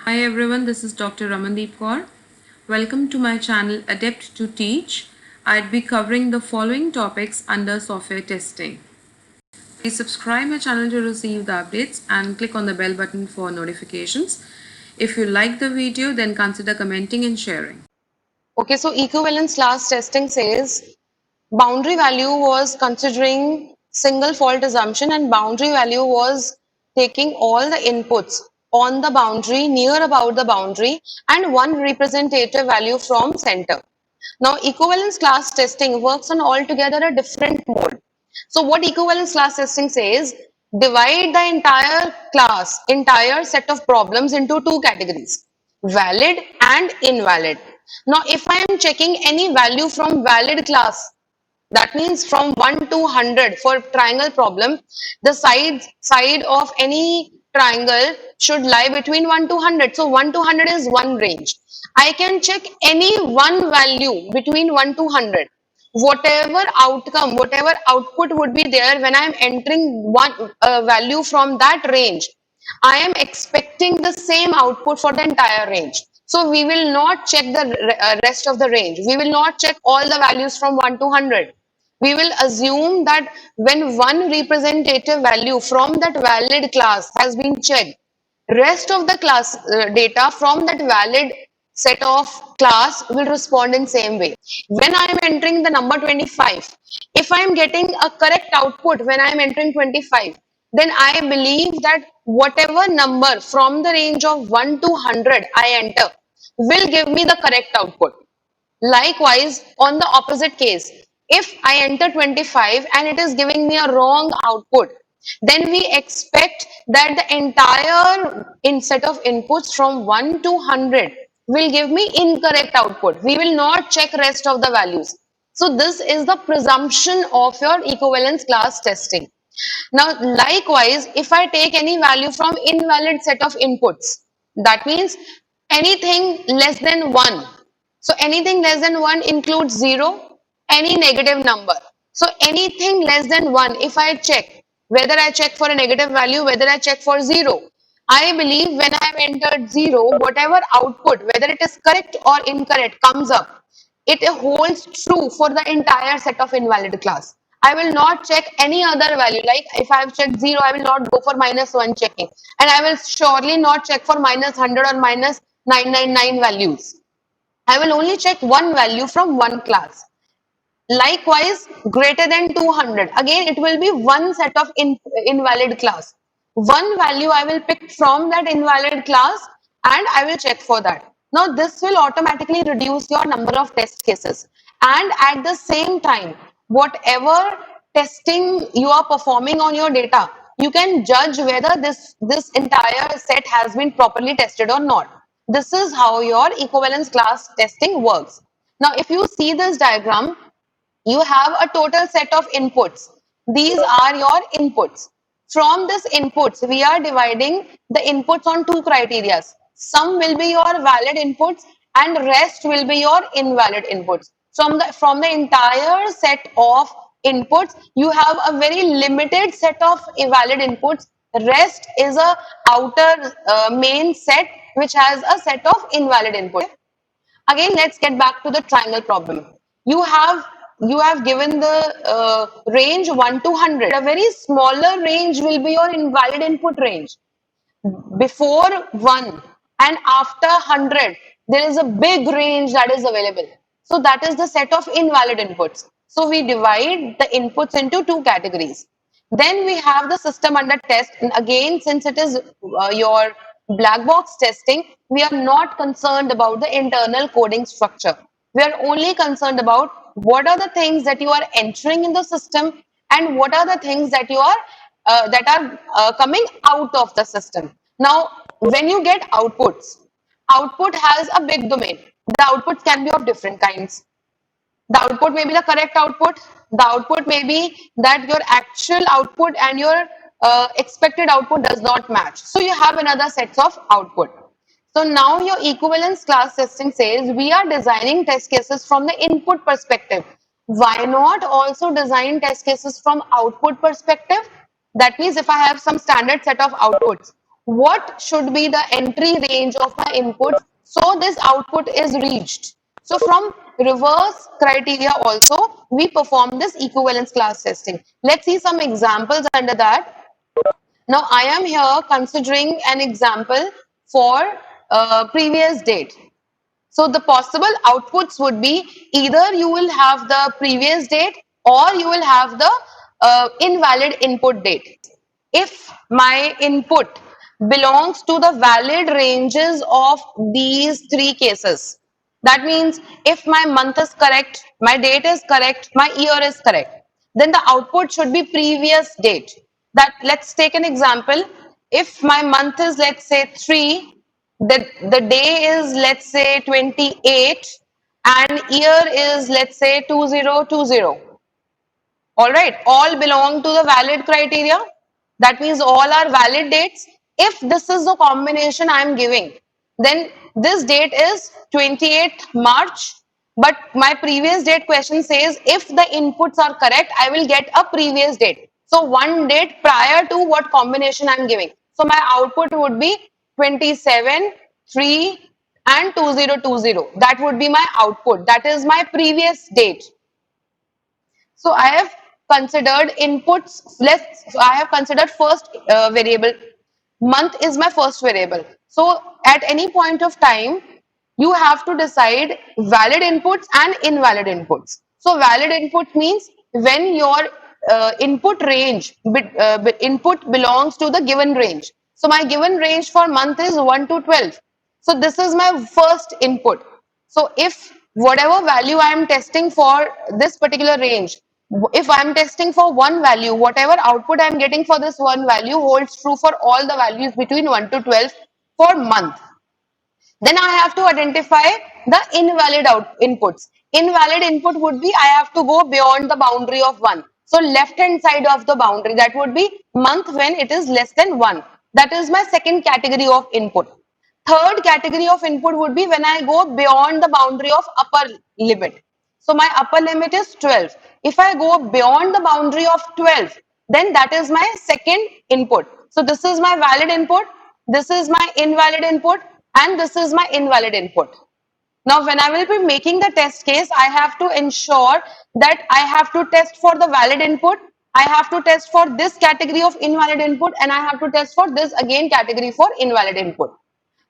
Hi everyone, this is Dr. Ramandeep Kaur. Welcome to my channel Adept to Teach. I'd be covering the following topics under software testing. Please subscribe my channel to receive the updates and click on the bell button for notifications. If you like the video, then consider commenting and sharing. Okay, so equivalence class testing says boundary value was considering single fault assumption and boundary value was taking all the inputs on the boundary, near about the boundary, and one representative value from center. Now, equivalence class testing works on altogether a different mode. So what equivalence class testing says, divide the entire set of problems into two categories, valid and invalid. Now, if I am checking any value from valid class, that means from 1 to 100 for triangle problem, the side of any triangle should lie between 1 to 100. So 1 to 100 is one range. I can check any one value between 1 to 100. Whatever outcome, whatever output would be there when I am entering one value from that range, I am expecting the same output for the entire range. So we will not check the rest of the range. We will not check all the values from 1 to 100. We will assume that when one representative value from that valid class has been checked, rest of the class data from that valid set of class will respond in same way. When I am entering the number 25, if I am getting a correct output when I am entering 25, then I believe that whatever number from the range of 1 to 100 I enter will give me the correct output. Likewise, on the opposite case, if I enter 25 and it is giving me a wrong output, then we expect that the entire set of inputs from 1 to 100 will give me incorrect output. We will not check rest of the values. So this is the presumption of your equivalence class testing. Now, likewise, if I take any value from invalid set of inputs, that means anything less than 1. So anything less than 1 includes 0, any negative number. So anything less than 1, if I check, whether I check for a negative value, whether I check for 0, I believe when I have entered 0, whatever output, whether it is correct or incorrect, comes up, it holds true for the entire set of invalid class. I will not check any other value. Like if I have checked 0, I will not go for -1 checking. And I will surely not check for -100 or -999 values. I will only check one value from one class. Likewise, greater than 200. Again, it will be one set of invalid class. One value I will pick from that invalid class and I will check for that. Now, this will automatically reduce your number of test cases. And at the same time, whatever testing you are performing on your data, you can judge whether this entire set has been properly tested or not. This is how your equivalence class testing works. Now, if you see this diagram, you have a total set of inputs. These are your inputs. From this inputs, we are dividing the inputs on two criteria. Some will be your valid inputs and rest will be your invalid inputs. From the entire set of inputs, you have a very limited set of valid inputs. Rest is a outer main set which has a set of invalid inputs. Again, let's get back to the triangle problem. You have you have given the range 1 to 100. A very smaller range will be your invalid input range. Before 1 and after 100, there is a big range that is available. So that is the set of invalid inputs. So we divide the inputs into two categories. Then we have the system under test. And again, since it is your black box testing, we are not concerned about the internal coding structure. We are only concerned about what are the things that you are entering in the system and what are the things that you are coming out of the system. Now, when you get outputs, output has a big domain. The outputs can be of different kinds. The output may be the correct output. The output may be that your actual output and your expected output does not match. So you have another sets of output. So now your equivalence class testing says we are designing test cases from the input perspective. Why not also design test cases from output perspective? That means if I have some standard set of outputs, what should be the entry range of my input so this output is reached. So from reverse criteria also, we perform this equivalence class testing. Let's see some examples under that. Now I am here considering an example for previous date. So the possible outputs would be either you will have the previous date or you will have the invalid input date. If my input belongs to the valid ranges of these three cases, that means if my month is correct, my date is correct, my year is correct, then the output should be previous date. That let's take an example. If my month is let's say 3, the day is let's say 28 and year is let's say 2020. All right, all belong to the valid criteria. That means all are valid dates. If this is the combination I am giving, then this date is 28th March. But my previous date question says if the inputs are correct, I will get a previous date. So one date prior to what combination I am giving. So my output would be 27, 3 and 2020. That would be my output. That is my previous date. So I have considered inputs. I have considered first variable. Month is my first variable. So at any point of time, you have to decide valid inputs and invalid inputs. So valid input means when your input range, input belongs to the given range. So my given range for month is 1 to 12. So this is my first input. So if whatever value I am testing for this particular range, if I am testing for one value, whatever output I am getting for this one value holds true for all the values between 1 to 12 for month. Then I have to identify the invalid inputs. Invalid input would be I have to go beyond the boundary of 1. So left hand side of the boundary, that would be month when it is less than 1. That is my second category of input. Third category of input would be when I go beyond the boundary of upper limit. So my upper limit is 12. If I go beyond the boundary of 12, then that is my second input. So this is my valid input, this is my invalid input, and this is my invalid input. Now, when I will be making the test case, I have to ensure that I have to test for the valid input, I have to test for this category of invalid input, and I have to test for this again category for invalid input.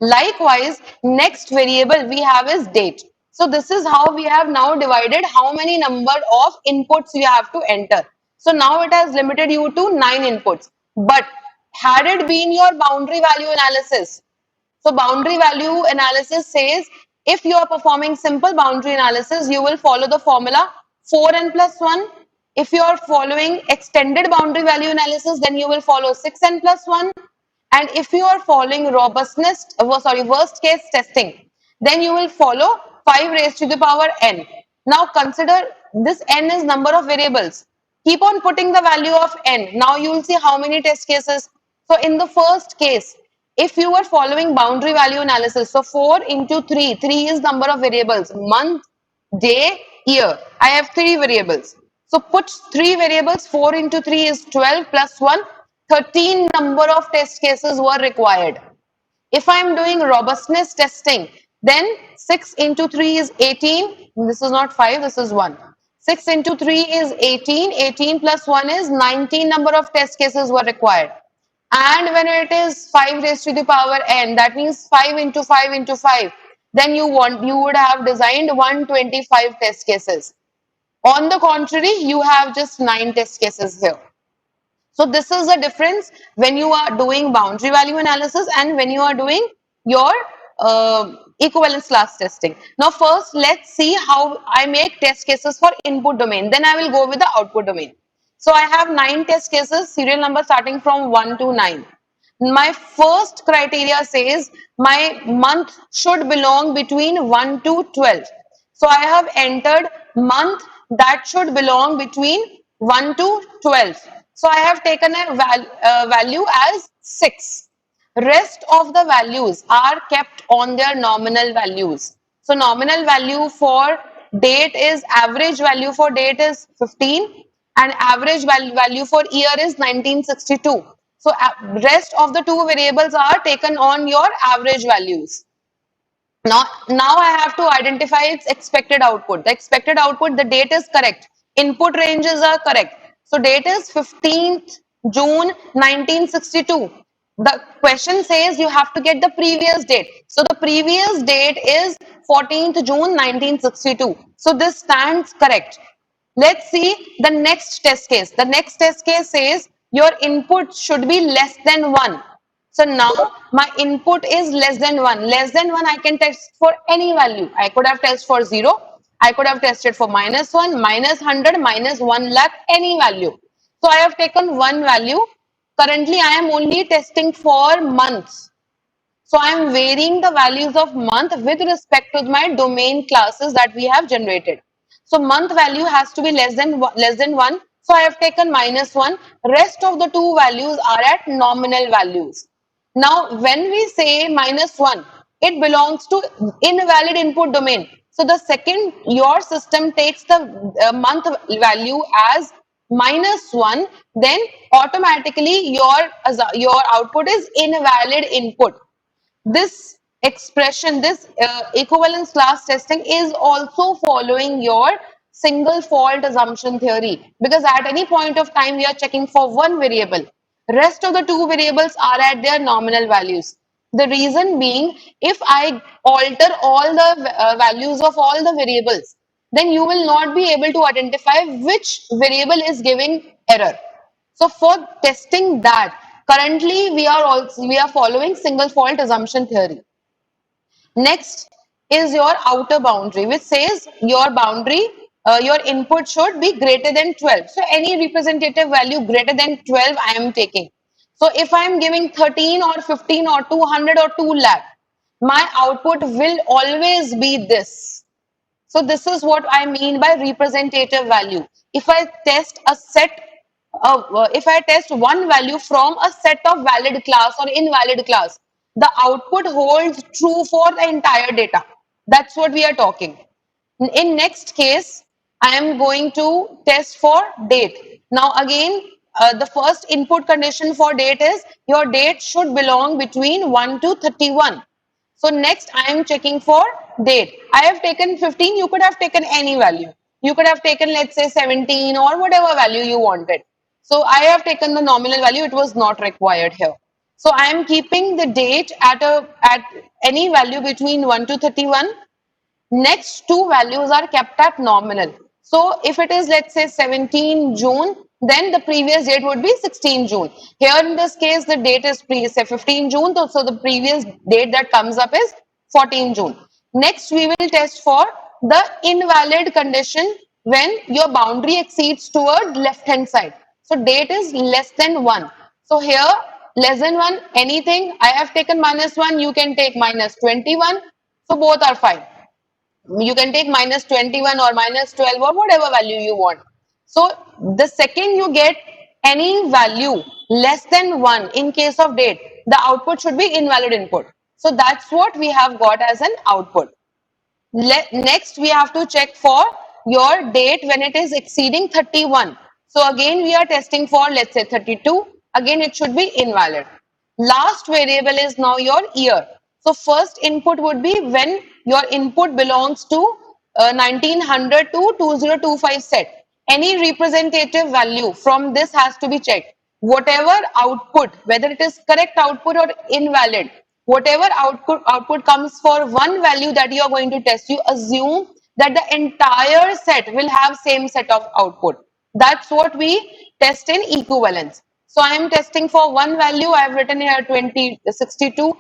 Likewise, next variable we have is date. So this is how we have now divided how many number of inputs we have to enter. So now it has limited you to 9 inputs. But had it been your boundary value analysis, so boundary value analysis says if you are performing simple boundary analysis, you will follow the formula 4n plus 1. If you are following extended boundary value analysis, then you will follow 6n plus 1. And if you are following worst case testing, then you will follow 5 raised to the power n. Now consider this n is number of variables. Keep on putting the value of n. Now you will see how many test cases. So in the first case, if you were following boundary value analysis, so 4 into 3, 3 is number of variables, month, day, year. I have 3 variables. So put 3 variables, 4 into 3 is 12 plus 1, 13 number of test cases were required. If I am doing robustness testing, then 6 into 3 is 18. This is not 5, this is 1. 6 into 3 is 18. 18 plus 1 is 19 number of test cases were required. And when it is 5 raised to the power n, that means 5 into 5 into 5, then you would have designed 125 test cases. On the contrary, you have just 9 test cases here. So this is the difference when you are doing boundary value analysis and when you are doing your equivalence class testing. Now first, let's see how I make test cases for input domain. Then I will go with the output domain. So I have 9 test cases, serial number starting from 1 to 9. My first criteria says my month should belong between 1 to 12. So I have entered month that should belong between 1 to 12. So I have taken a value as 6. Rest of the values are kept on their nominal values. So nominal value for date is, average value for date is 15 and average value for year is 1962. So rest of the two variables are taken on your average values. Now I have to identify its expected output. The expected output, the date is correct. Input ranges are correct. So date is 15th June 1962. The question says you have to get the previous date. So the previous date is 14th June 1962. So this stands correct. Let's see the next test case. The next test case says your input should be less than 1. So now my input is less than 1. Less than 1 I can test for any value. I could have tested for 0. I could have tested for -1, -100, -1 lakh, any value. So I have taken one value. Currently I am only testing for months. So I am varying the values of month with respect to my domain classes that we have generated. So month value has to be less than 1. So I have taken -1. Rest of the two values are at nominal values. Now, when we say -1, it belongs to invalid input domain. So the second your system takes the month value as -1, then automatically your output is invalid input. This expression, this equivalence class testing is also following your single fault assumption theory, because at any point of time we are checking for one variable. Rest of the two variables are at their nominal values. The reason being, if I alter all the values of all the variables, then you will not be able to identify which variable is giving error. So for testing that, currently we are following single fault assumption theory. Next is your outer boundary, which says your boundary, your input should be greater than 12. So any representative value greater than 12 I am taking. So if I am giving 13 or 15 or 200 or 2 lakh, my output will always be this. So this is what I mean by representative value. If I test a set if I test one value from a set of valid class or invalid class, the output holds true for the entire data. That's what we are talking. In next case, I am going to test for date. Now again, the first input condition for date is your date should belong between 1 to 31. So next I am checking for date. I have taken 15, you could have taken any value. You could have taken, let's say, 17 or whatever value you wanted. So I have taken the nominal value, it was not required here. So I am keeping the date at any value between 1 to 31. Next two values are kept at nominal. So if it is, let's say, 17 June, then the previous date would be 16 June. Here in this case, the date is say 15 June, so the previous date that comes up is 14 June. Next, we will test for the invalid condition when your boundary exceeds toward left hand side. So date is less than 1. So here, less than 1, anything. I have taken -1, you can take -21. So both are fine. You can take -21 or -12 or whatever value you want. So the second you get any value less than 1 in case of date, the output should be invalid input. So that's what we have got as an output. Next, we have to check for your date when it is exceeding 31. So again, we are testing for, let's say, 32. Again, it should be invalid. Last variable is now your year. So first input would be when your input belongs to 1900 to 2025 set. Any representative value from this has to be checked. Whatever output, whether it is correct output or invalid, whatever output comes for one value that you are going to test, you assume that the entire set will have same set of output. That's what we test in equivalence. So I am testing for one value. I have written here 2062.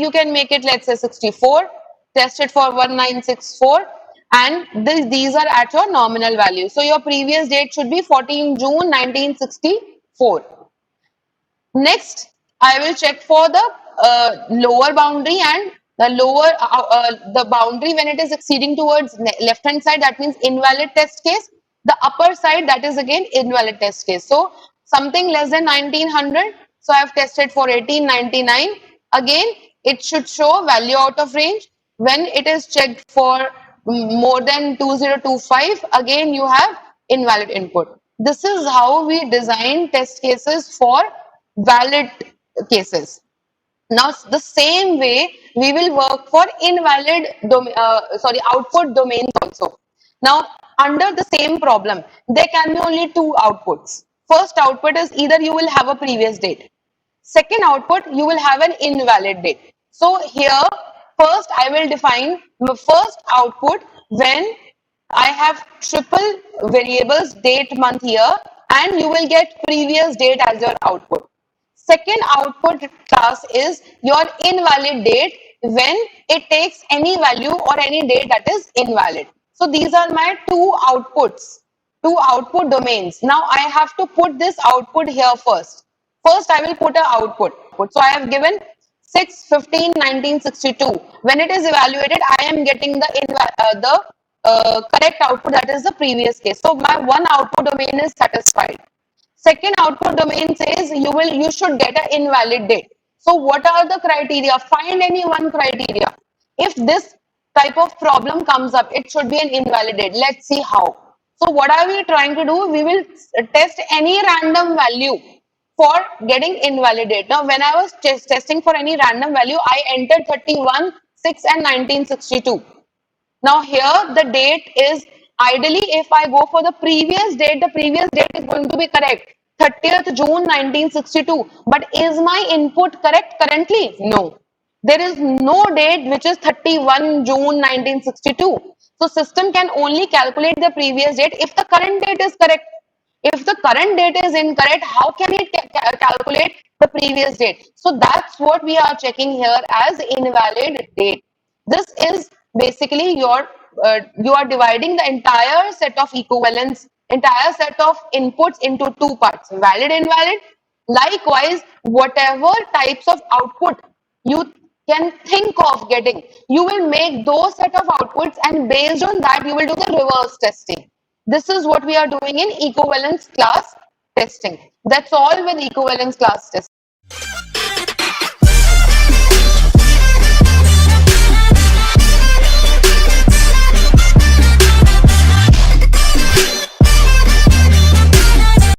You can make it, let's say, 64. Test it for 1964, and these are at your nominal value. So your previous date should be 14 June 1964. Next, I will check for the lower boundary and the boundary when it is exceeding towards left hand side, that means invalid test case. The upper side, that is again invalid test case. So something less than 1900. So I have tested for 1899. Again, it should show value out of range. When it is checked for more than 2025, again you have invalid input. This is how we design test cases for valid cases. Now, the same way we will work for output domains also. Now, under the same problem, there can be only two outputs. First output is either you will have a previous date. Second output, you will have an invalid date. So here, first I will define the first output when I have triple variables, date, month, year, and you will get previous date as your output. Second output class is your invalid date when it takes any value or any date that is invalid. So these are my two outputs, two output domains. Now I have to put this output here first. First, I will put an output. So I have given 6, 15, 1962. When it is evaluated, I am getting the correct output, that is the previous case. So my one output domain is satisfied. Second output domain says you should get an invalid date. So what are the criteria? Find any one criteria. If this type of problem comes up, it should be an invalid date. Let's see how. So what are we trying to do? We will test any random value for getting invalidate. Now, when I was testing for any random value, I entered 31, 6 and 1962. Now here the date is ideally if I go for the previous date is going to be correct. 30th June 1962. But is my input correct currently? No. There is no date which is 31 June 1962. So system can only calculate the previous date if the current date is correct. If the current date is incorrect, how can it calculate the previous date? So that's what we are checking here as invalid date. This is basically you are dividing the entire set of equivalence, entire set of inputs into two parts, valid, invalid. Likewise, whatever types of output you can think of getting, you will make those set of outputs and based on that, you will do the reverse testing. This is what we are doing in equivalence class testing. That's all with equivalence class testing.